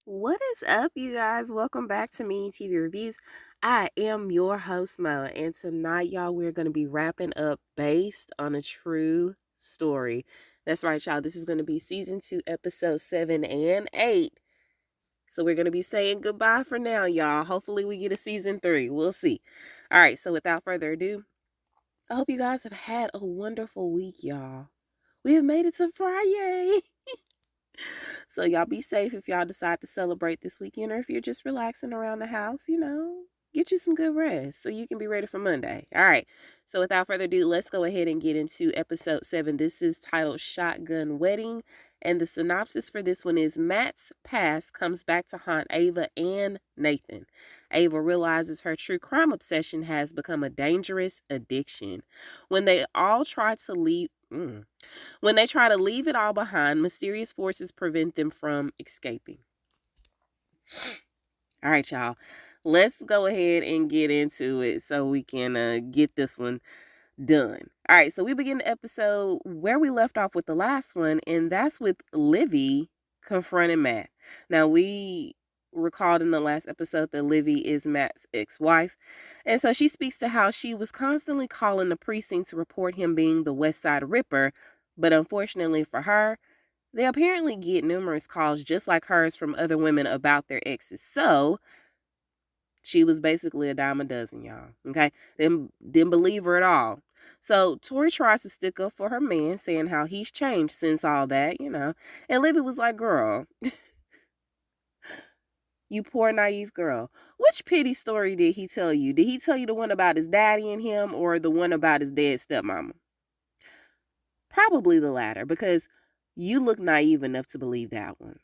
What is up, you guys? Welcome back to Me TV Reviews. I am your host, Mo, and tonight, y'all, we're going to be wrapping up based on a true story. That's right, y'all. This is going to be season 2, episode 7 and 8. So we're going to be saying goodbye for now, y'all. Hopefully, we get a season 3. We'll see. All right, so without further ado, I hope you guys have had a wonderful week, y'all. We have made it to Friday. So y'all be safe if y'all decide to celebrate this weekend, or if you're just relaxing around the house, get you some good rest so you can be ready for Monday. All right. So without further ado, let's go ahead and get into episode 7. This is titled Shotgun Wedding. And the synopsis for this one is Matt's past comes back to haunt Ava and Nathan. Ava realizes her true crime obsession has become a dangerous addiction. When they all try to leave... When they try to leave it all behind, mysterious forces prevent them from escaping. All right, y'all. Let's go ahead and get into it so we can get this one done. All right, so we begin the episode where we left off with the last one, and that's with Livy confronting Matt. Now, we recalled in the last episode that Livy is Matt's ex-wife, and so she speaks to how she was constantly calling the precinct to report him being the West Side Ripper, but unfortunately for her, they apparently get numerous calls just like hers from other women about their exes. So she was basically a dime a dozen, y'all. Okay? Didn't believe her at all. So Tori tries to stick up for her man, saying how he's changed since all that. And Livy was like, girl, you poor naive girl. Which pity story did he tell you? Did he tell you the one about his daddy and him, or the one about his dead stepmama? Probably the latter, because you look naive enough to believe that one.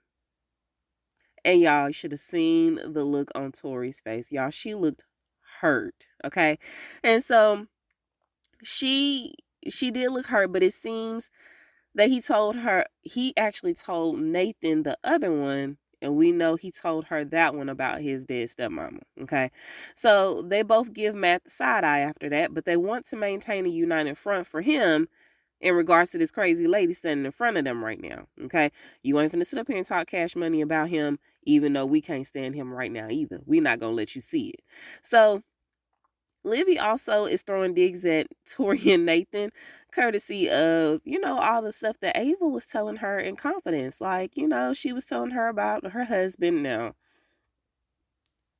And y'all should have seen the look on Tori's face. Y'all, she looked hurt, okay? And so she did look hurt, but it seems that he actually told Nathan the other one, and we know he told her that one about his dead stepmama, okay? So they both give Matt the side eye after that, but they want to maintain a united front for him in regards to this crazy lady standing in front of them right now, okay? You ain't finna sit up here and talk cash money about him, even though we can't stand him right now either. We not gonna let you see it. So Livy also is throwing digs at Tori and Nathan, courtesy of, all the stuff that Ava was telling her in confidence. Like, she was telling her about her husband. Now,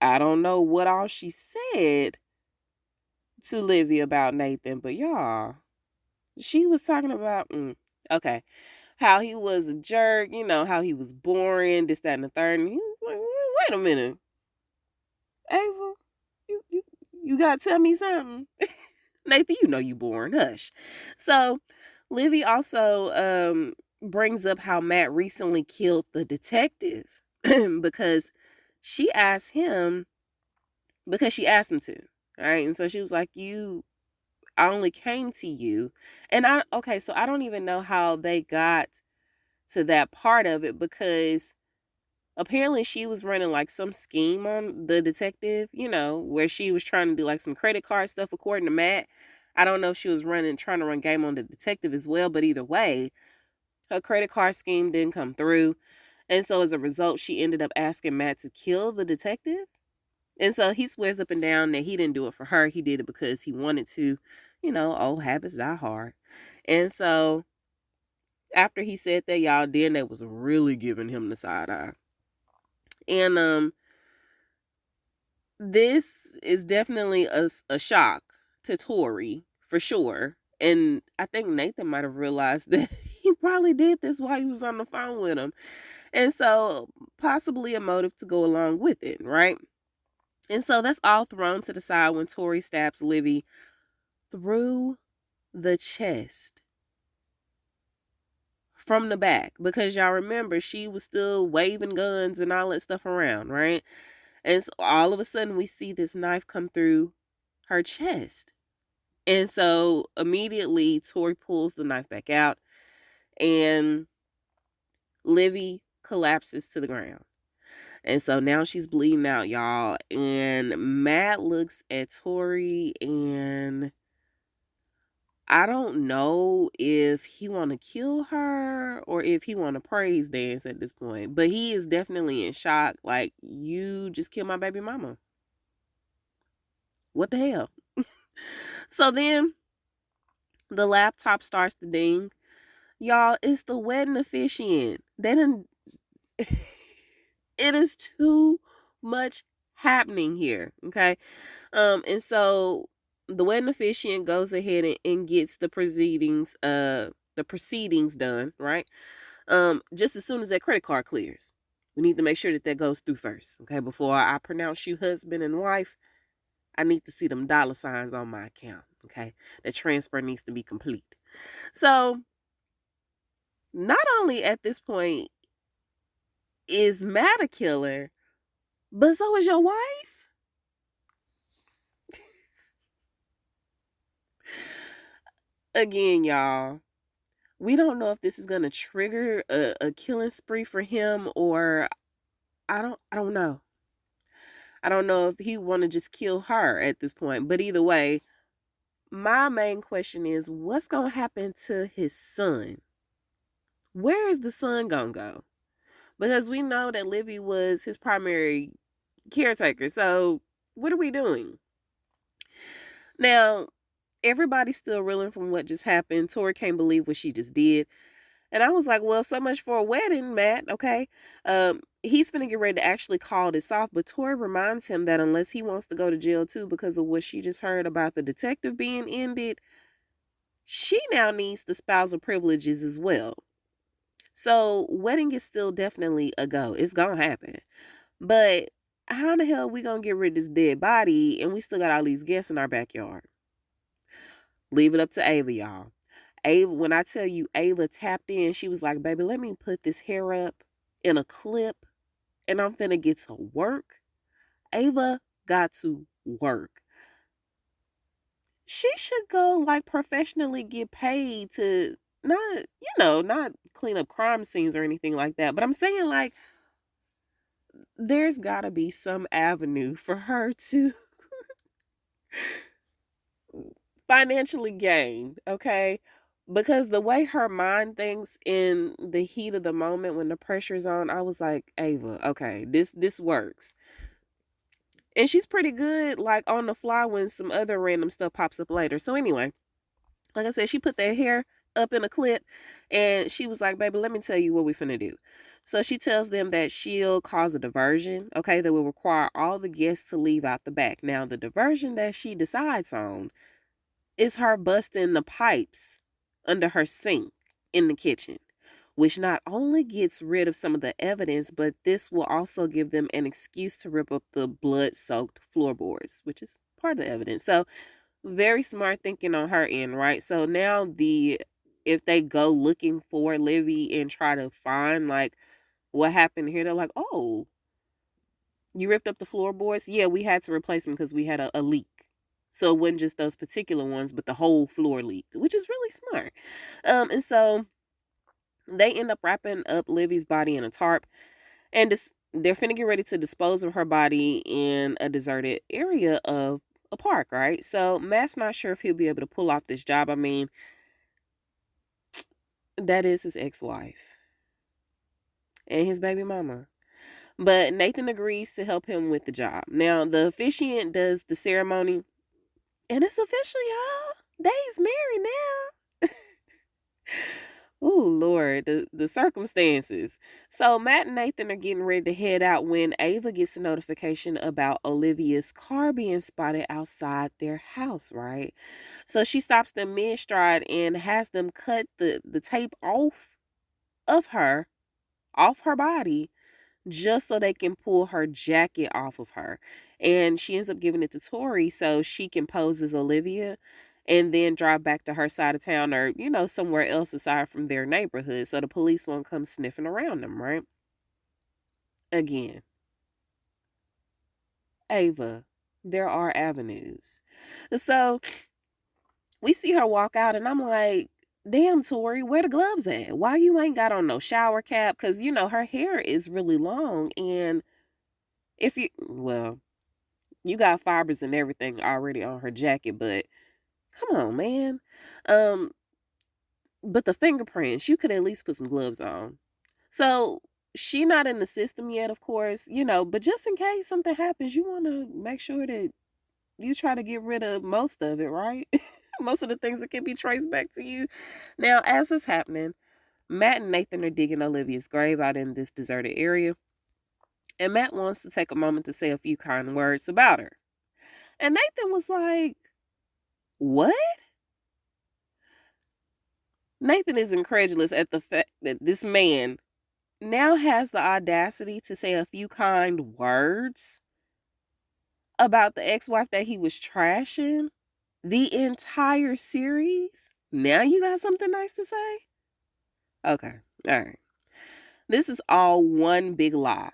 I don't know what all she said to Livy about Nathan, but y'all, she was talking about, okay, how he was a jerk, how he was boring, this, that, and the third. And he was like, wait a minute, Ava, you got to tell me something. Nathan, you know you boring. Hush. So, Livy also brings up how Matt recently killed the detective because she asked him, because she asked him to. All right. And so she was like, I only came to you. And so I don't even know how they got to that part of it, because apparently she was running like some scheme on the detective, where she was trying to do like some credit card stuff, according to Matt. I don't know if she was trying to run game on the detective as well, but either way, her credit card scheme didn't come through. And so as a result, she ended up asking Matt to kill the detective. And so he swears up and down that he didn't do it for her. He did it because he wanted to. Old habits die hard. And so after he said that, y'all, then they was really giving him the side eye. And this is definitely a shock to Tori, for sure. And I think Nathan might have realized that he probably did this while he was on the phone with him. And so possibly a motive to go along with it, right? And so that's all thrown to the side when Tori stabs Livy through the chest from the back. Because y'all remember, she was still waving guns and all that stuff around, right? And so all of a sudden we see this knife come through her chest. And so immediately Tori pulls the knife back out and Livy collapses to the ground. And so now she's bleeding out, y'all. And Matt looks at Tori, and I don't know if he want to kill her or if he want to praise dance at this point, but he is definitely in shock. Like, you just killed my baby mama. What the hell? So then the laptop starts to ding. Y'all, it's the wedding officiant. They didn't. It is too much happening here. Okay. And so the wedding officiant goes ahead and gets the proceedings done, right? Just as soon as that credit card clears. We need to make sure that that goes through first. Okay. Before I pronounce you husband and wife, I need to see them dollar signs on my account. Okay. The transfer needs to be complete. So not only at this point is Matt a killer, but so is your wife. Again, y'all, we don't know if this is gonna trigger a killing spree for him, or I don't know. I don't know if he want to just kill her at this point. But either way, my main question is, what's gonna happen to his son? Where is the son gonna go? Because we know that Livy was his primary caretaker. So what are we doing? Now, everybody's still reeling from what just happened. Tori can't believe what she just did. And I was like, well, so much for a wedding, Matt, okay? He's finna get ready to actually call this off, but Tori reminds him that unless he wants to go to jail too because of what she just heard about the detective being ended, she now needs the spousal privileges as well. So wedding is still definitely a go. It's gonna happen. But how the hell we gonna get rid of this dead body and we still got all these guests in our backyard? Leave it up to Ava, y'all. Ava, when I tell you Ava tapped in, she was like, baby, let me put this hair up in a clip and I'm finna get to work. Ava got to work. She should go like professionally get paid to not clean up crime scenes or anything like that. But I'm saying, like, there's gotta be some avenue for her to financially gain, okay? Because the way her mind thinks in the heat of the moment when the pressure's on, I was like, Ava, okay, this works. And she's pretty good, like, on the fly when some other random stuff pops up later. So anyway, like I said, she put that hair up in a clip and she was like, baby, let me tell you what we finna do. So she tells them that she'll cause a diversion, okay, that will require all the guests to leave out the back. Now, the diversion that she decides on is her busting the pipes under her sink in the kitchen, which not only gets rid of some of the evidence, but this will also give them an excuse to rip up the blood-soaked floorboards, which is part of the evidence. So very smart thinking on her end, right? So now if they go looking for Livy and try to find like what happened here, they're like, oh, you ripped up the floorboards? Yeah, we had to replace them because we had a leak. So it wasn't just those particular ones, but the whole floor leaked, which is really smart. And so they end up wrapping up Livy's body in a tarp, and they're finna get ready to dispose of her body in a deserted area of a park, right? So Matt's not sure if he'll be able to pull off this job. I mean, that is his ex-wife and his baby mama. But Nathan agrees to help him with the job. Now, the officiant does the ceremony, and it's official, y'all. They's married now. Oh, Lord, the circumstances. So Matt and Nathan are getting ready to head out when Ava gets a notification about Olivia's car being spotted outside their house, right? So she stops them mid-stride and has them cut the tape off her body just so they can pull her jacket off of her. And she ends up giving it to Tori so she can pose as Olivia and then drive back to her side of town or, somewhere else aside from their neighborhood so the police won't come sniffing around them, right? Again, Ava, there are avenues. So we see her walk out and I'm like, damn, Tori, where the gloves at? Why you ain't got on no shower cap? Because, her hair is really long. And you got fibers and everything already on her jacket, but Come on, man. Um, but the fingerprints, you could at least put some gloves on. So she not in the system yet, of course, but just in case something happens, you want to make sure that you try to get rid of most of it, right? Most of the things that can be traced back to you. Now, as this happening, Matt and Nathan are digging Olivia's grave out in this deserted area. And Matt wants to take a moment to say a few kind words about her. And Nathan was like, "What?" Nathan is incredulous at the fact that this man now has the audacity to say a few kind words about the ex-wife that he was trashing the entire series. Now you got something nice to say? Okay. All right. This is all one big lie.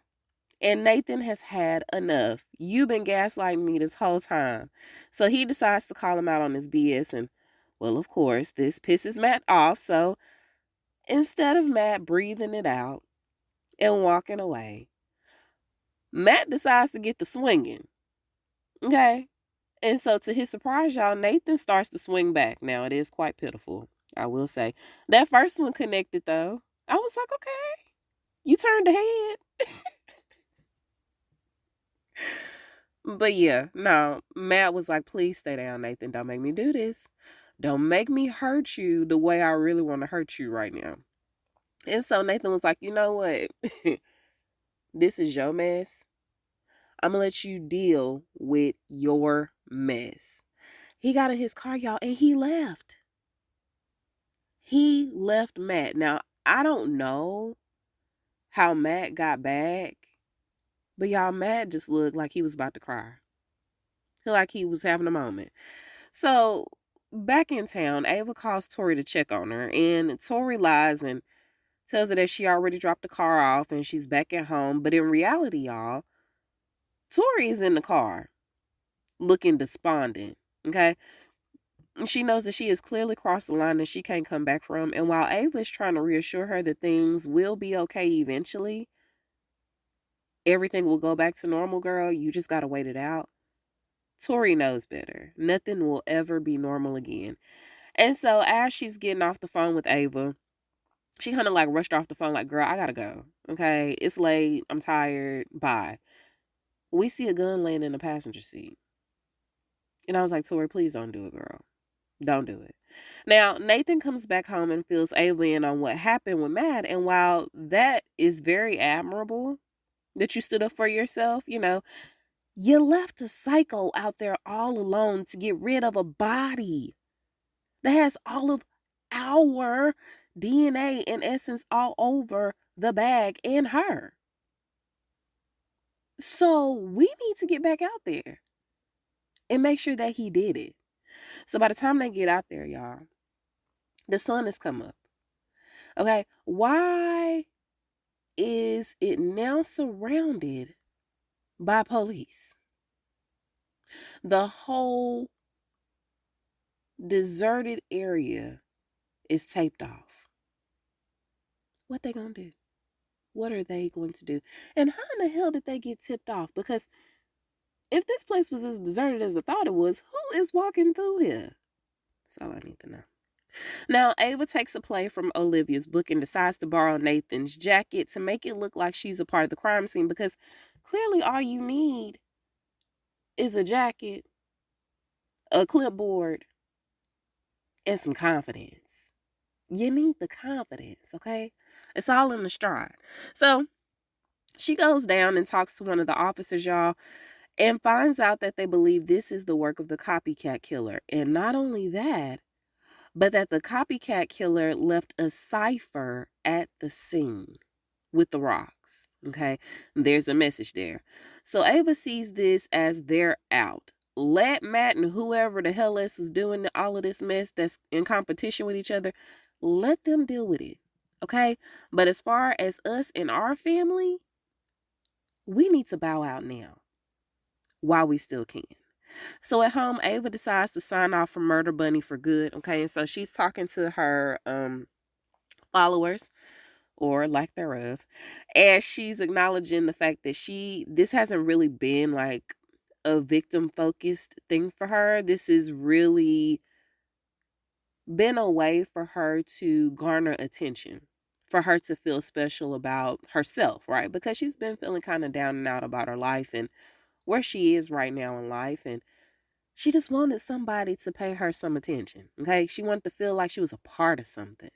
And Nathan has had enough. You've been gaslighting me this whole time. So he decides to call him out on his BS. And, well, of course, this pisses Matt off. So instead of Matt breathing it out and walking away, Matt decides to get the swinging. Okay? And so to his surprise, y'all, Nathan starts to swing back. Now, it is quite pitiful, I will say. That first one connected, though. I was like, okay, you turned ahead. But yeah, no, Matt was like, please stay down, Nathan. Don't make me do this. Don't make me hurt you the way I really want to hurt you right now. And so Nathan was like, you know what? This is your mess. I'm going to let you deal with your mess. He got in his car, y'all, and he left. He left Matt. Now, I don't know how Matt got back, but y'all, Matt just looked like he was about to cry. Like he was having a moment. So back in town, Ava calls Tori to check on her, and Tori lies and tells her that she already dropped the car off and she's back at home. But in reality, y'all, Tori is in the car looking despondent. Okay. And she knows that she has clearly crossed the line that she can't come back from. And while Ava is trying to reassure her that things will be okay eventually, everything will go back to normal, girl. You just got to wait it out. Tori knows better. Nothing will ever be normal again. And so as she's getting off the phone with Ava, she kind of like rushed off the phone like, girl, I gotta go. Okay, it's late. I'm tired. Bye. We see a gun laying in the passenger seat. And I was like, Tori, please don't do it, girl. Don't do it. Now, Nathan comes back home and fills Ava in on what happened with Matt. And while that is very admirable that you stood up for yourself, you left a psycho out there all alone to get rid of a body that has all of our DNA in essence all over the bag and her. So we need to get back out there and make sure that he did it. So by the time they get out there, y'all, the sun has come up. Okay, why is it now surrounded by police? The whole deserted area is taped off. What they gonna do? What are they going to do? And how in the hell did they get tipped off? Because if this place was as deserted as I thought it was, who is walking through here? That's all I need to know. Now, Ava takes a play from Olivia's book and decides to borrow Nathan's jacket to make it look like she's a part of the crime scene, because clearly all you need is a jacket, a clipboard, and some confidence. You need the confidence, okay? It's all in the stride. So she goes down and talks to one of the officers, y'all, and finds out that they believe this is the work of the copycat killer. And not only that, but that the copycat killer left a cipher at the scene with the rocks. Okay, there's a message there. So Ava sees this as they're out. Let Matt and whoever the hell else is doing all of this mess that's in competition with each other, let them deal with it. Okay, but as far as us and our family, we need to bow out now while we still can. So at home, Ava decides to sign off from Murder Bunny for good. Okay, and so she's talking to her followers, or lack thereof, as she's acknowledging the fact that this hasn't really been like a victim focused thing for her. This is really been a way for her to garner attention, for her to feel special about herself, right? Because she's been feeling kind of down and out about her life and where she is right now in life. And she just wanted somebody to pay her some attention. Okay. She wanted to feel like she was a part of something.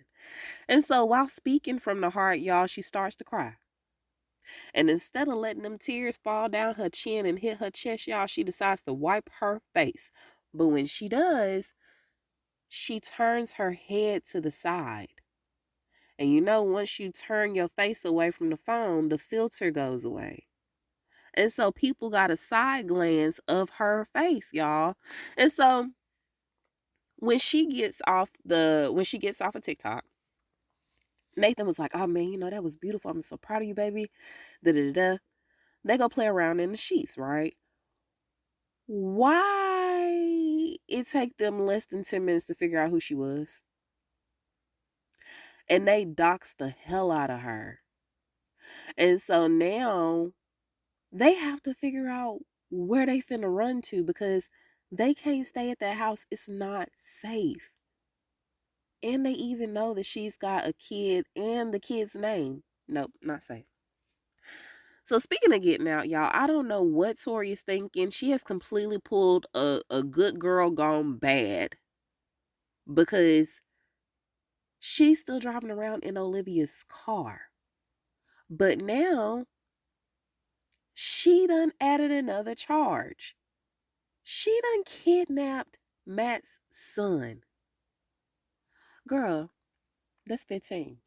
And so while speaking from the heart, y'all, she starts to cry. And instead of letting them tears fall down her chin and hit her chest, y'all, she decides to wipe her face. But when she does, she turns her head to the side. And you know, once you turn your face away from the phone, the filter goes away. And so people got a side glance of her face, y'all. And so when she gets off of TikTok, Nathan was like, "Oh man, you know that was beautiful. I'm so proud of you, baby." Da da da. They go play around in the sheets, right? Why it take them less than 10 minutes to figure out who she was? And they doxed the hell out of her. And so now they have to figure out where they finna run to because they can't stay at that house. It's not safe. And they even know that she's got a kid and the kid's name. Nope, not safe. So speaking of getting out, y'all, I don't know what Tori is thinking. She has completely pulled a good girl gone bad because she's still driving around in Olivia's car. But now she done added another charge. She done kidnapped Matt's son. Girl, that's 15.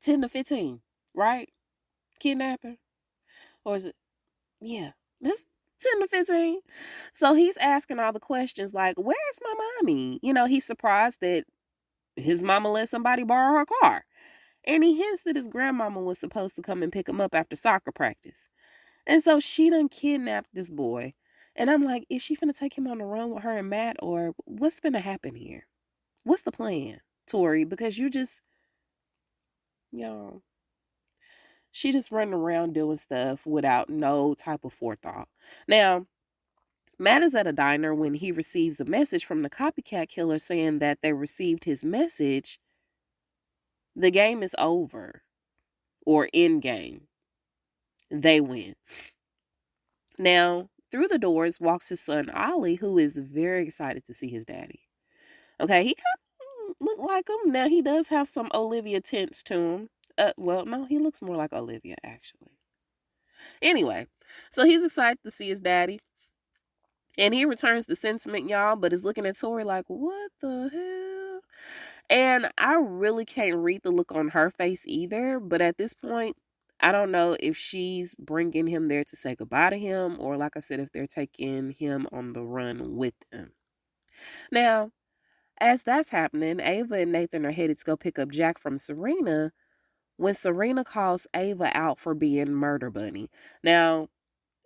10 to 15, right? Kidnapping? Or is it? Yeah, that's 10 to 15. So he's asking all the questions like, where's my mommy? You know, he's surprised that his mama let somebody borrow her car. And he hints that his grandmama was supposed to come and pick him up after soccer practice. And so she done kidnapped this boy. And I'm like, is she finna take him on the run with her and Matt? Or what's finna happen here? What's the plan, Tori? Because you just, y'all, she just running around doing stuff without no type of forethought. Now, Matt is at a diner when he receives a message from the copycat killer saying that they received his message. The game is over, or in game. They win. Now, through the doors walks his son Ollie, who is very excited to see his daddy. Okay, he kind of look like him. Now, he does have some Olivia tints to him. Well, no, he looks more like Olivia, actually. Anyway, so he's excited to see his daddy. And he returns the sentiment, y'all, but is looking at Tori like, what the hell? And I really can't read the look on her face either. But at this point, I don't know if she's bringing him there to say goodbye to him or, like I said, if they're taking him on the run with them. Now, as that's happening, Ava and Nathan are headed to go pick up Jack from Serena when Serena calls Ava out for being Murder Bunny. Now,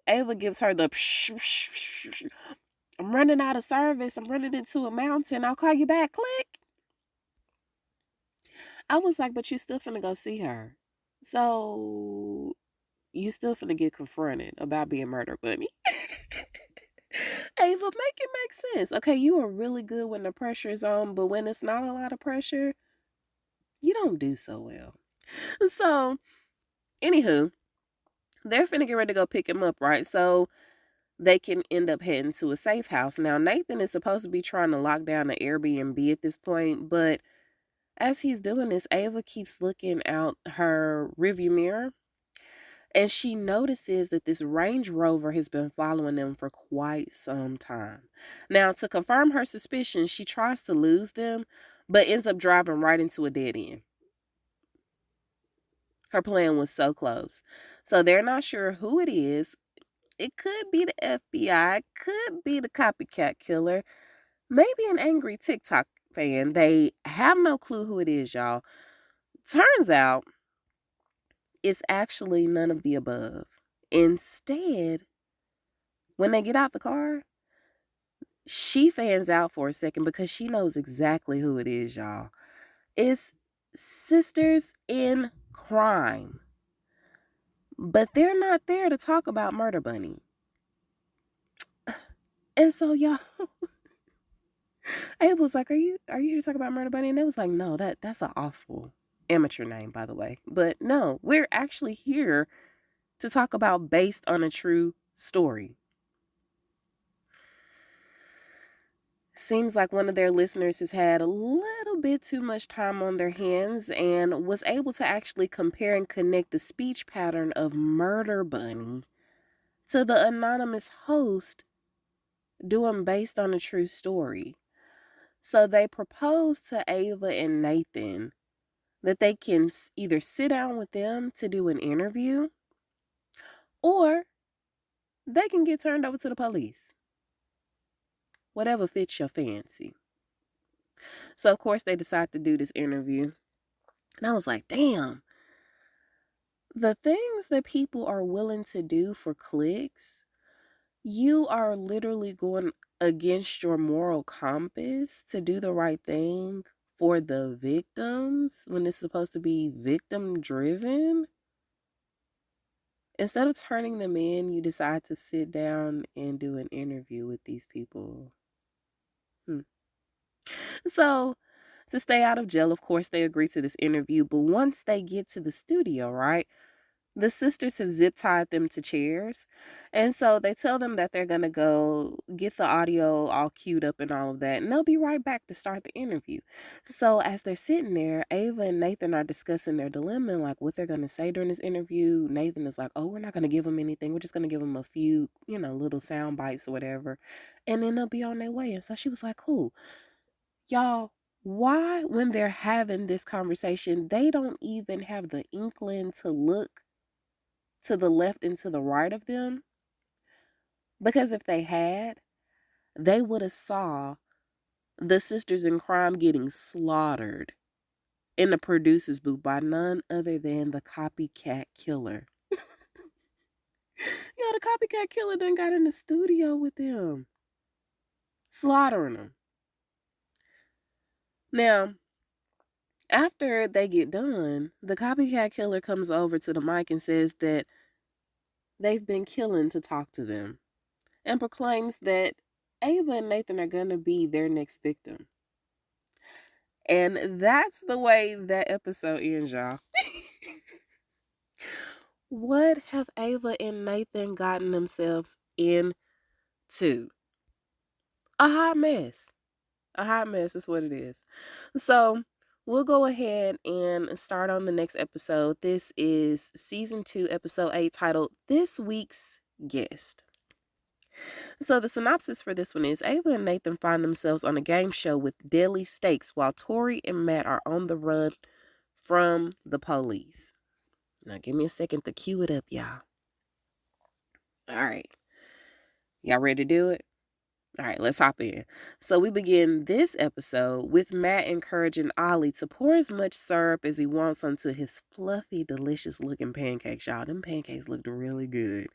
Ava gives her the psh, psh, psh, psh. I'm running out of service. I'm running into a mountain. I'll call you back. Click. I was like, but you still finna go see her. So you still finna get confronted about being Murder Bunny. Ava, make it make sense. Okay, you are really good when the pressure is on, but when it's not a lot of pressure, you don't do so well. So, anywho, they're finna get ready to go pick him up, right? So they can end up heading to a safe house. Now, Nathan is supposed to be trying to lock down the Airbnb at this point, but as he's doing this, Ava keeps looking out her rearview mirror and she notices that this Range Rover has been following them for quite some time. Now, to confirm her suspicions, she tries to lose them, but ends up driving right into a dead end. Her plan was so close. So they're not sure who it is. It could be the FBI, could be the copycat killer, maybe an angry TikTok fan. They have no clue who it is, y'all. Turns out it's actually none of the above. Instead, when they get out the car, she fans out for a second because she knows exactly who it is, y'all. It's sisters in crime. But they're not there to talk about Murder Bunny. And so, y'all, Ava was like, are you here to talk about Murder Bunny? And they was like, no, that's an awful amateur name, by the way. But no, we're actually here to talk about based on a true story. Seems like one of their listeners has had a little bit too much time on their hands and was able to actually compare and connect the speech pattern of Murder Bunny to the anonymous host doing based on a true story. So they proposed to Ava and Nathan that they can either sit down with them to do an interview or they can get turned over to the police. Whatever fits your fancy. So, of course, they decide to do this interview. And I was like, damn, the things that people are willing to do for clicks, you are literally going against your moral compass to do the right thing for the victims when it's supposed to be victim driven. Instead of turning them in, you decide to sit down and do an interview with these people. So, to stay out of jail, of course, they agree to this interview. But once they get to the studio, right, the sisters have zip tied them to chairs. And so they tell them that they're going to go get the audio all queued up and all of that. And they'll be right back to start the interview. So as they're sitting there, Ava and Nathan are discussing their dilemma and like what they're going to say during this interview. Nathan is like, oh, we're not going to give them anything. We're just going to give them a few, little sound bites or whatever. And then they'll be on their way. And so she was like, cool. Y'all, why, when they're having this conversation, they don't even have the inkling to look to the left and to the right of them? Because if they had, they would have saw the sisters in crime getting slaughtered in the producer's booth by none other than the copycat killer. Yo, the copycat killer done got in the studio with them, slaughtering them. Now, after they get done, the copycat killer comes over to the mic and says that they've been killing to talk to them and proclaims that Ava and Nathan are going to be their next victim. And that's the way that episode ends, y'all. What have Ava and Nathan gotten themselves into? A hot mess. A hot mess is what it is. So we'll go ahead and start on the next episode. This is season 2, episode 8, titled This Week's Guest. So the synopsis for this one is Ava and Nathan find themselves on a game show with deadly stakes while Tori and Matt are on the run from the police. Now give me a second to cue it up, y'all. All right. Y'all ready to do it? All right, let's hop in. So we begin this episode with Matt encouraging Ollie to pour as much syrup as he wants onto his fluffy, delicious looking pancakes, y'all. Them pancakes looked really good.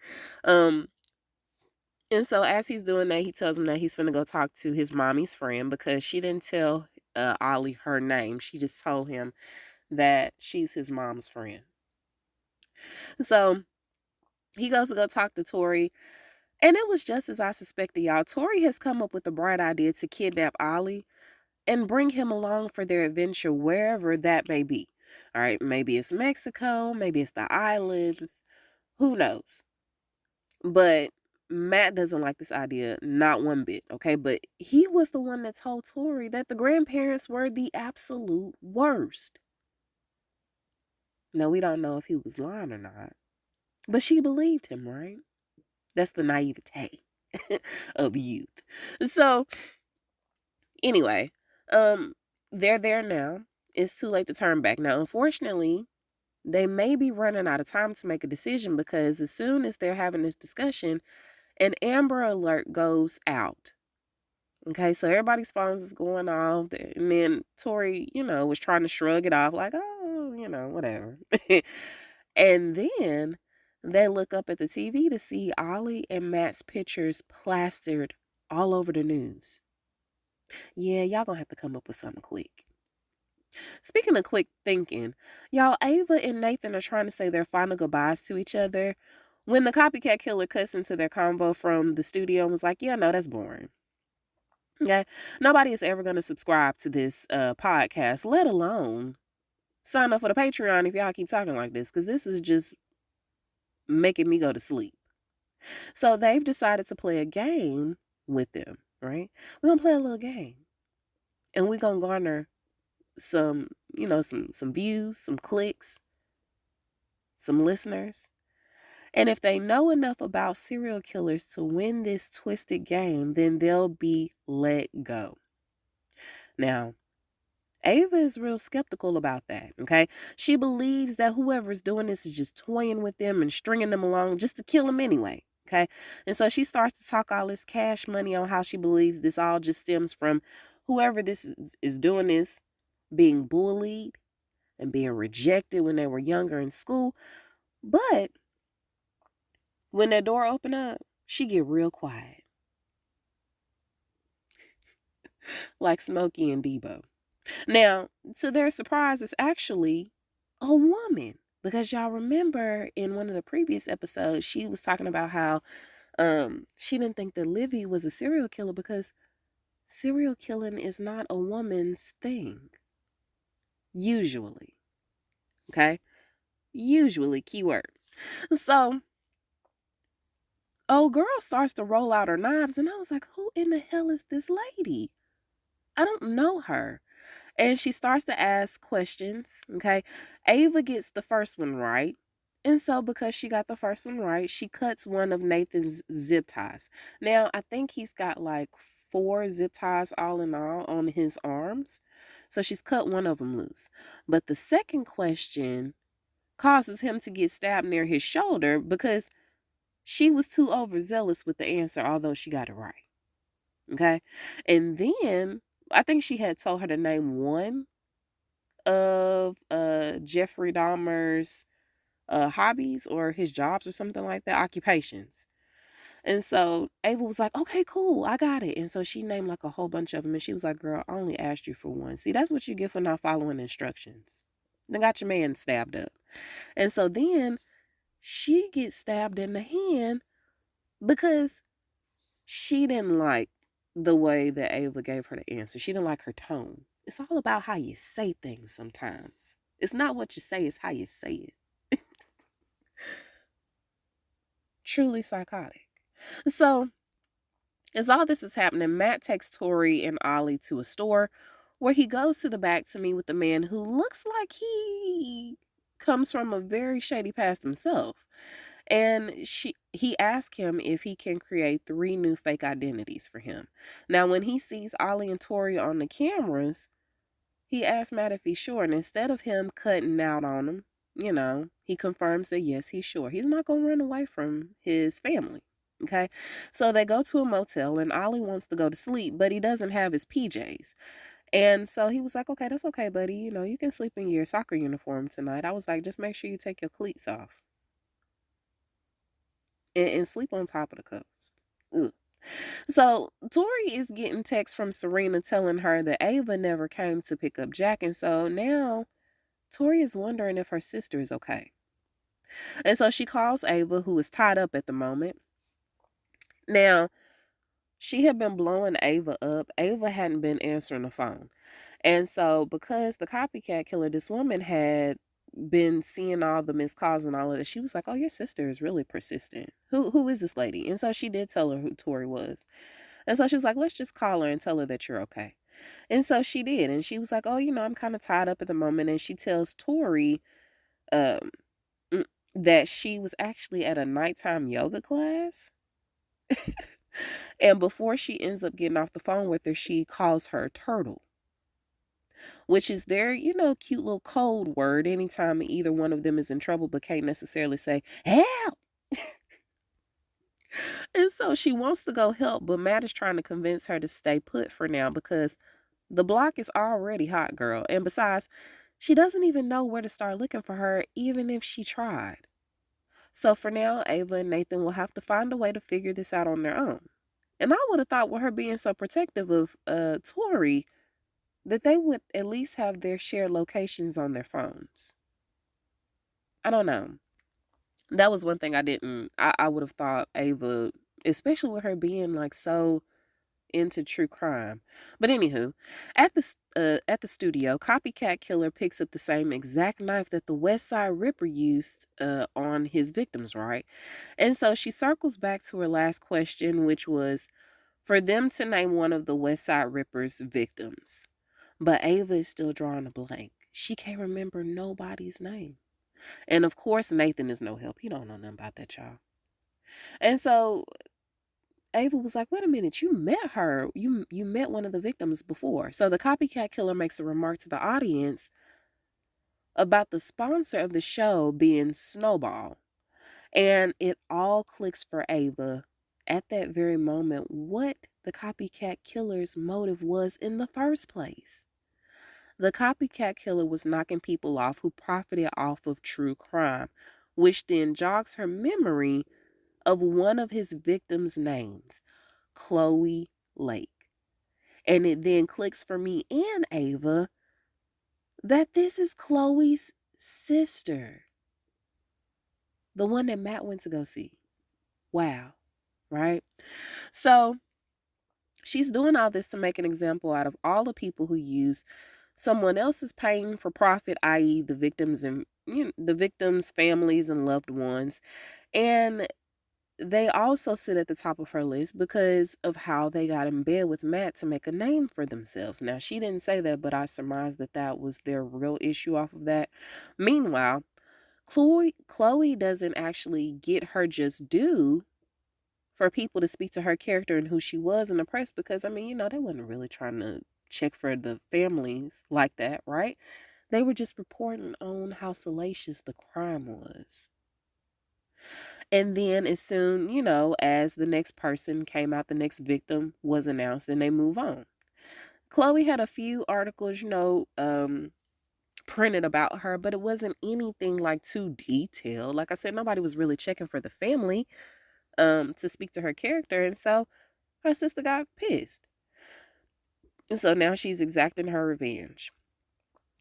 And so as he's doing that, he tells him that he's finna go talk to his mommy's friend because she didn't tell Ollie her name. She just told him that she's his mom's friend. So he goes to go talk to Tori. And it was just as I suspected, y'all. Tori has come up with a bright idea to kidnap Ollie and bring him along for their adventure wherever that may be. All right, maybe it's Mexico, maybe it's the islands, who knows? But Matt doesn't like this idea, not one bit, okay? But he was the one that told Tori that the grandparents were the absolute worst. Now, we don't know if he was lying or not, but she believed him, right? That's the naivete of youth. So, anyway, they're there now. It's too late to turn back. Now, unfortunately, they may be running out of time to make a decision because as soon as they're having this discussion, an Amber Alert goes out. Okay, so everybody's phones is going off. And then Tori, was trying to shrug it off like, oh, whatever. And then they look up at the TV to see Ollie and Matt's pictures plastered all over the news. Yeah, y'all gonna have to come up with something quick. Speaking of quick thinking, y'all, Ava and Nathan are trying to say their final goodbyes to each other when the copycat killer cuts into their convo from the studio and was like, yeah, no, that's boring. Okay. Nobody is ever going to subscribe to this podcast, let alone sign up for the Patreon if y'all keep talking like this, because this is just making me go to sleep. So they've decided to play a game with them, right? We're going to play a little game. And we're going to garner some, some views, some clicks, some listeners. And if they know enough about serial killers to win this twisted game, then they'll be let go. Now, Ava is real skeptical about that, okay? She believes that whoever's doing this is just toying with them and stringing them along just to kill them anyway, okay? And so she starts to talk all this cash money on how she believes this all just stems from whoever this is doing this being bullied and being rejected when they were younger in school. But when that door opened up, she get real quiet. Like Smokey and Debo. Now, to their surprise, it's actually a woman. Because y'all remember in one of the previous episodes, she was talking about how she didn't think that Livy was a serial killer because serial killing is not a woman's thing. Usually. Okay? Usually, keyword. So, old girl starts to roll out her knives, and I was like, who in the hell is this lady? I don't know her. And she starts to ask questions, okay? Ava gets the first one right. And so because she got the first one right, she cuts one of Nathan's zip ties. Now, I think he's got like 4 zip ties all in all on his arms. So she's cut one of them loose. But the second question causes him to get stabbed near his shoulder because she was too overzealous with the answer, although she got it right. Okay? And then I think she had told her to name one of Jeffrey Dahmer's hobbies or his jobs or something like that, occupations. And so Ava was like, okay, cool, I got it. And so she named like a whole bunch of them. And she was like, girl, I only asked you for one. See, that's what you get for not following instructions. Then got your man stabbed up. And so then she gets stabbed in the hand because she didn't like the way that Ava gave her the answer. She didn't like her tone. It's all about how you say things sometimes. It's not what you say, it's how you say it. Truly psychotic. So, as all this is happening, Matt takes Tori and Ollie to a store where he goes to the back to meet with a man who looks like he comes from a very shady past himself. And he asked him if he can create 3 new fake identities for him. Now, when he sees Ollie and Tori on the cameras, he asked Matt if he's sure. And instead of him cutting out on him, he confirms that yes, he's sure. He's not going to run away from his family. Okay. So they go to a motel and Ollie wants to go to sleep, but he doesn't have his PJs. And so he was like, okay, that's okay, buddy. You can sleep in your soccer uniform tonight. I was like, just make sure you take your cleats off. And sleep on top of the cups. Ugh. So Tori is getting texts from Serena telling her that Ava never came to pick up Jack. And so now Tori is wondering if her sister is okay. And so she calls Ava, who is tied up at the moment. Now, she had been blowing Ava up. Ava hadn't been answering the phone. And so because the copycat killer, this woman had been seeing all the missed calls and all of that, she was like, oh, your sister is really persistent. Who is this lady? And so she did tell her who Tori was. And so she was like, let's just call her and tell her that you're okay. And so she did. And she was like, oh, I'm kind of tied up at the moment. And she tells Tori that she was actually at a nighttime yoga class. And before she ends up getting off the phone with her, she calls her Turtle, which is their, cute little code word anytime either one of them is in trouble but can't necessarily say, help. And so she wants to go help, but Matt is trying to convince her to stay put for now because the block is already hot, girl. And besides, she doesn't even know where to start looking for her, even if she tried. So for now, Ava and Nathan will have to find a way to figure this out on their own. And I would have thought with her being so protective of Tori, that they would at least have their shared locations on their phones. I don't know. That was one thing I would have thought Ava, especially with her being like so into true crime. But anywho, at the studio, copycat killer picks up the same exact knife that the West Side Ripper used on his victims, right? And so she circles back to her last question, which was for them to name one of the West Side Ripper's victims. But Ava is still drawing a blank. She can't remember nobody's name. And of course, Nathan is no help. He don't know nothing about that, y'all. And so Ava was like, wait a minute, you met her. You met one of the victims before. So the copycat killer makes a remark to the audience about the sponsor of the show being Snowball. And it all clicks for Ava at that very moment what the copycat killer's motive was in the first place. The copycat killer was knocking people off who profited off of true crime, which then jogs her memory of one of his victims' names, Chloe Lake. And it then clicks for me and Ava that this is Chloe's sister, the one that Matt went to go see. Wow, right? So she's doing all this to make an example out of all the people who use someone else's pain for profit, i.e., the victims and the victims' families and loved ones. And they also sit at the top of her list because of how they got in bed with Matt to make a name for themselves. Now, she didn't say that, but I surmised that that was their real issue off of that. Meanwhile, Chloe doesn't actually get her just due for people to speak to her character and who she was in the press because, I mean, they wasn't really trying to check for the families like that, right? They were just reporting on how salacious the crime was. And then as soon, as the next person came out, the next victim was announced, and they move on. Chloe had a few articles, printed about her, but it wasn't anything like too detailed. Like I said, nobody was really checking for the family to speak to her character. And so her sister got pissed. And so now she's exacting her revenge.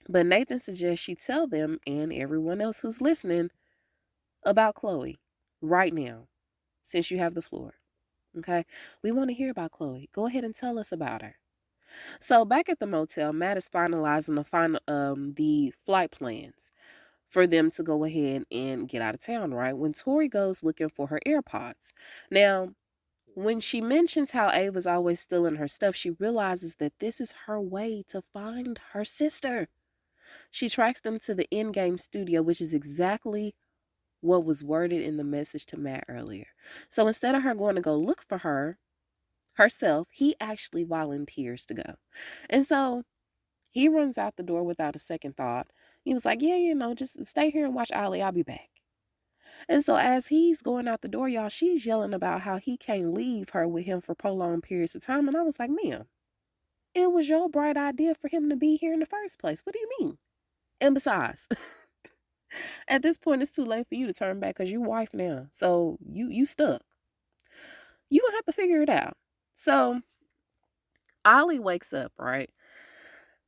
But Nathan suggests she tell them and everyone else who's listening about Chloe right now, since you have the floor. Okay? We want to hear about Chloe. Go ahead and tell us about her. So back at the motel, Matt is finalizing the flight plans for them to go ahead and get out of town, right? When Tori goes looking for her AirPods. Now, when she mentions how Ava's always stealing her stuff, she realizes that this is her way to find her sister. She tracks them to the in-game studio, which is exactly what was worded in the message to Matt earlier. So instead of her going to go look for her herself, he actually volunteers to go. And so he runs out the door without a second thought. He was like, yeah, just stay here and watch Ollie. I'll be back. And so as he's going out the door, y'all, she's yelling about how he can't leave her with him for prolonged periods of time. And I was like, ma'am, it was your bright idea for him to be here in the first place. What do you mean? And besides, at this point, it's too late for you to turn back because you're wife now. So you stuck. You gonna have to figure it out. So Ollie wakes up, right?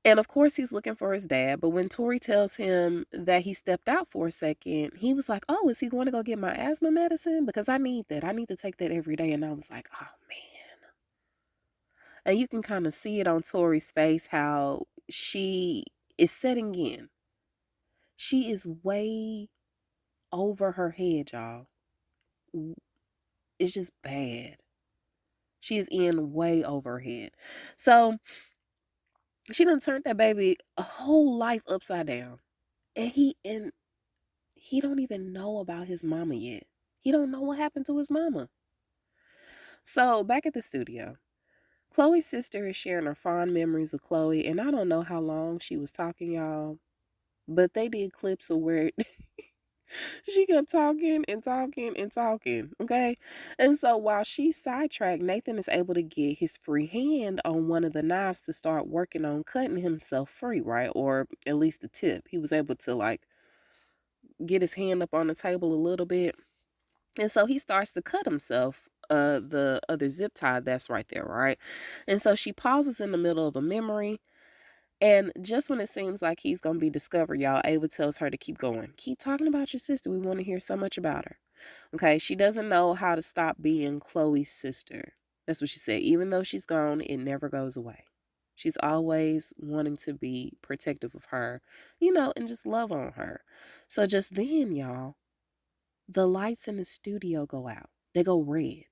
And of course, he's looking for his dad. But when Tori tells him that he stepped out for a second, he was like, oh, is he going to go get my asthma medicine? Because I need that. I need to take that every day. And I was like, oh, man. And you can kind of see it on Tori's face how she is setting in. She is way over her head, y'all. It's just bad. She is in way over her head. So she done turned that baby a whole life upside down. And he don't even know about his mama yet. He don't know what happened to his mama. So back at the studio, Chloe's sister is sharing her fond memories of Chloe. And I don't know how long she was talking, y'all. But they did clips of where she kept talking and talking and talking, okay? And so while she's sidetracked, Nathan is able to get his free hand on one of the knives to start working on cutting himself free, right? Or at least the tip. He was able to get his hand up on the table a little bit. And so he starts to cut himself the other zip tie that's right there, right? And so she pauses in the middle of a memory. And just when it seems like he's going to be discovered, y'all, Ava tells her to keep going. Keep talking about your sister. We want to hear so much about her. Okay, she doesn't know how to stop being Chloe's sister. That's what she said. Even though she's gone, it never goes away. She's always wanting to be protective of her, and just love on her. So just then, y'all, the lights in the studio go out. They go red.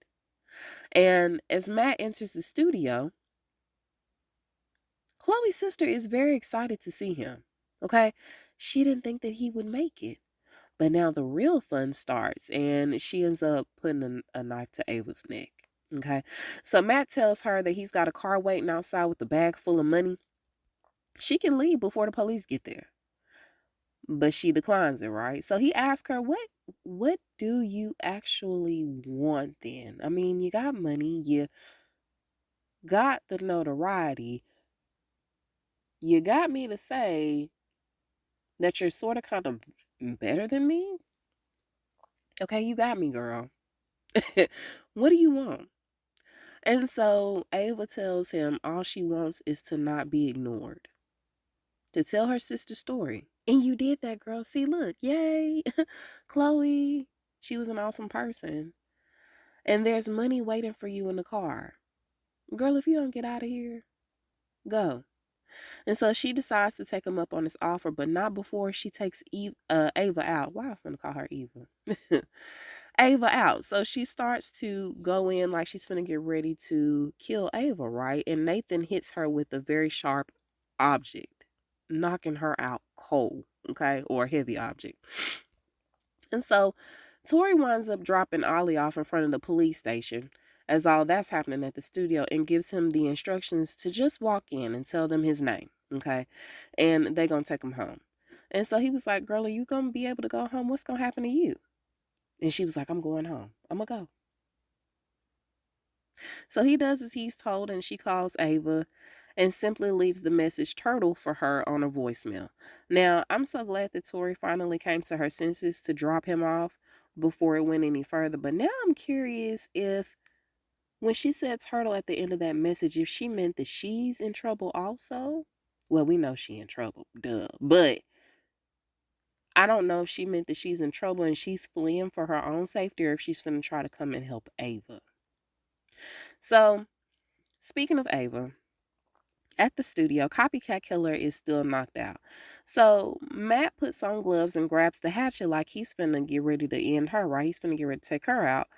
And as Matt enters the studio, Chloe's sister is very excited to see him. Okay? She didn't think that he would make it. But now the real fun starts, and she ends up putting a knife to Ava's neck. Okay? So Matt tells her that he's got a car waiting outside with a bag full of money. She can leave before the police get there. But she declines it, right? So he asks her, what do you actually want then? I mean, you got money, you got the notoriety. You got me to say that you're sort of kind of better than me? Okay, you got me, girl. What do you want? And so Ava tells him all she wants is to not be ignored, to tell her sister's story. And you did that, girl. See, look, yay. Chloe, she was an awesome person. And there's money waiting for you in the car. Girl, if you don't get out of here, go. And so she decides to take him up on his offer, but not before she takes Ava out. Why am I going to call her Eva? Ava out. So she starts to go in like she's finna get ready to kill Ava, right? And Nathan hits her with a very sharp object, knocking her out cold, okay? Or a heavy object. And so Tori winds up dropping Ollie off in front of the police station as all that's happening at the studio, and gives him the instructions to just walk in and tell them his name, okay? And they gonna take him home. And so he was like, girl, are you gonna be able to go home? What's gonna happen to you? And she was like, I'm going home. I'm gonna go. So he does as he's told, and she calls Ava and simply leaves the message turtle for her on a voicemail. Now, I'm so glad that Tori finally came to her senses to drop him off before it went any further. But now I'm curious if, when she said turtle at the end of that message, if she meant that she's in trouble also. Well, we know she in trouble, duh. But I don't know if she meant that she's in trouble and she's fleeing for her own safety, or if she's finna try to come and help Ava. So, speaking of Ava, at the studio, Copycat Killer is still knocked out. So Matt puts on gloves and grabs the hatchet like he's finna get ready to end her, right? He's finna get ready to take her out.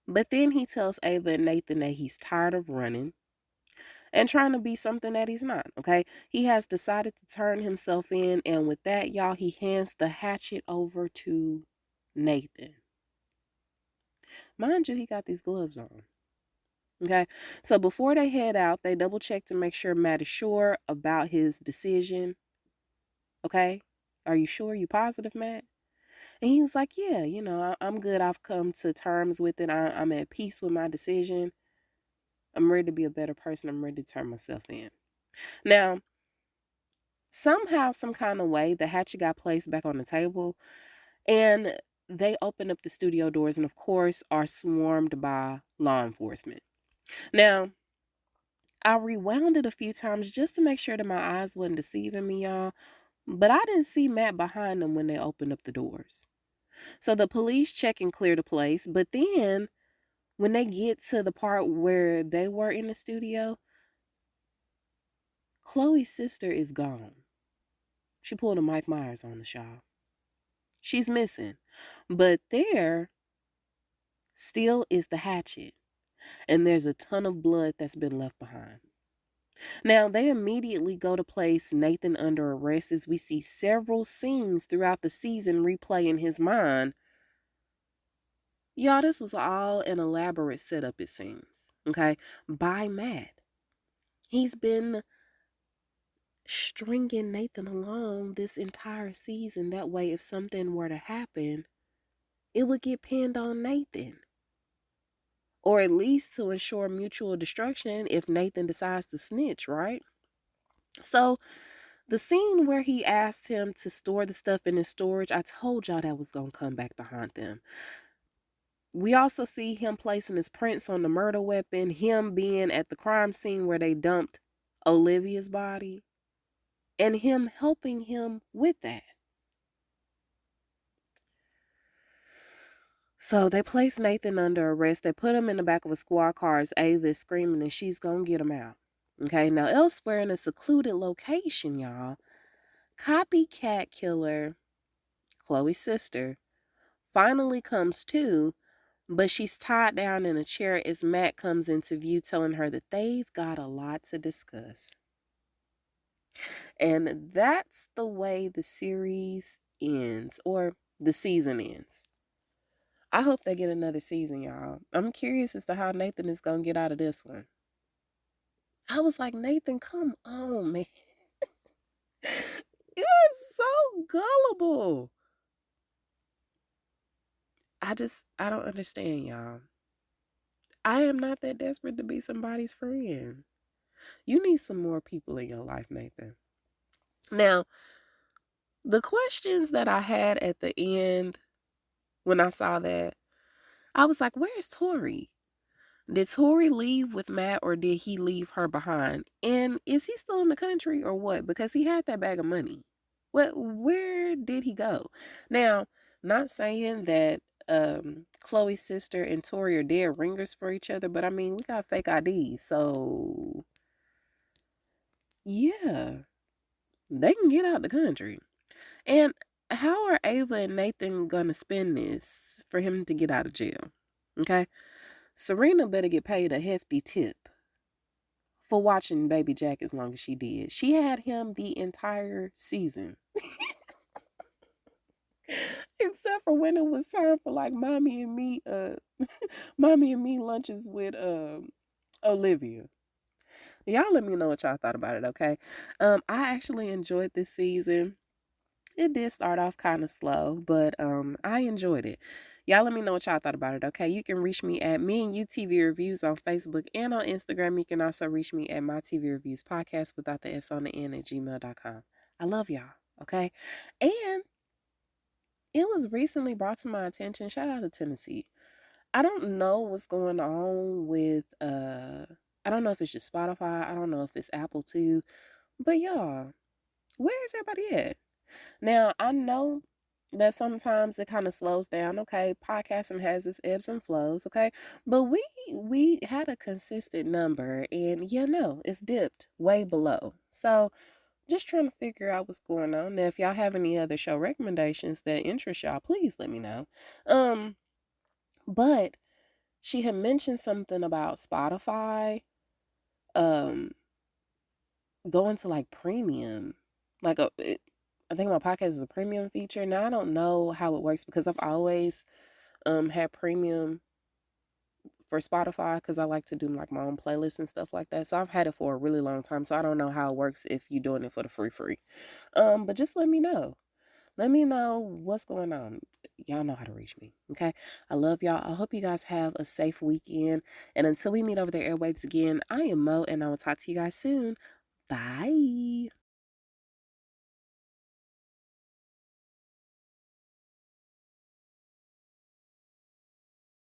But then he tells Ava and Nathan that he's tired of running and trying to be something that he's not, okay? He has decided to turn himself in, and with that, y'all, he hands the hatchet over to Nathan. Mind you, he got these gloves on. Okay, so before they head out, they double check to make sure Matt is sure about his decision. Okay, are you sure? You positive, Matt? And he was like, yeah, I'm good. I've come to terms with it. I'm at peace with my decision. I'm ready to be a better person. I'm ready to turn myself in. Now, somehow, some kind of way, the hatchet got placed back on the table, and they open up the studio doors and, of course, are swarmed by law enforcement. Now, I rewound it a few times just to make sure that my eyes wasn't deceiving me, y'all. But I didn't see Matt behind them when they opened up the doors. So the police check and clear the place. But then when they get to the part where they were in the studio, Chloe's sister is gone. She pulled a Mike Myers on us, y'all. She's missing. But there still is the hatchet. And there's a ton of blood that's been left behind. Now, they immediately go to place Nathan under arrest as we see several scenes throughout the season replay in his mind. Y'all, this was all an elaborate setup, it seems, okay, by Matt. He's been stringing Nathan along this entire season. That way, if something were to happen, it would get pinned on Nathan. Or at least to ensure mutual destruction if Nathan decides to snitch, right? So, the scene where he asked him to store the stuff in his storage, I told y'all that was going to come back to haunt them. We also see him placing his prints on the murder weapon, him being at the crime scene where they dumped Olivia's body, and him helping him with that. So they place Nathan under arrest. They put him in the back of a squad car as Ava is screaming and she's going to get him out. Okay, now elsewhere in a secluded location, y'all, copycat killer, Chloe's sister, finally comes to, but she's tied down in a chair as Matt comes into view telling her that they've got a lot to discuss. And that's the way the series ends, or the season ends. I hope they get another season, y'all. I'm curious as to how Nathan is going to get out of this one. I was like, Nathan, come on, man. You are so gullible. I don't understand, y'all. I am not that desperate to be somebody's friend. You need some more people in your life, Nathan. Now, the questions that I had at the end when I saw that, I was like, where's Tori? Did Tori leave with Matt or did he leave her behind? And is he still in the country or what? Because he had that bag of money. Where did he go? Now, not saying that Chloe's sister and Tori are dead ringers for each other, but I mean, we got fake IDs, so yeah, they can get out the country. And how are Ava and Nathan gonna spend this for him to get out of jail? Okay, Serena better get paid a hefty tip for watching Baby Jack as long as she did. She had him the entire season. Except for when it was time for like mommy and me lunches with Olivia. Y'all let me know what y'all thought about it, okay? I actually enjoyed this season. It did start off kind of slow, but I enjoyed it. Y'all let me know what y'all thought about it, okay? You can reach me at Me and You TV Reviews on Facebook and on Instagram. You can also reach me at My TV Reviews Podcast without the S on the end at gmail.com. I love y'all, okay? And it was recently brought to my attention, shout out to Tennessee. I don't know what's going on with I don't know if it's just Spotify, I don't know if it's Apple too, but y'all, where is everybody at? Now, I know that sometimes it kind of slows down, okay? Podcasting has its ebbs and flows, okay? But we had a consistent number and no, it's dipped way below. So just trying to figure out what's going on. Now, if y'all have any other show recommendations that interest y'all, please let me know. But she had mentioned something about Spotify um going to like premium. I think my podcast is a premium feature. Now I don't know how it works because I've always had premium for Spotify because I like to do like my own playlists and stuff like that. So I've had it for a really long time. So I don't know how it works if you're doing it for the free. But just let me know. Let me know what's going on. Y'all know how to reach me. Okay. I love y'all. I hope you guys have a safe weekend. And until we meet over the airwaves again, I am Mo and I will talk to you guys soon. Bye.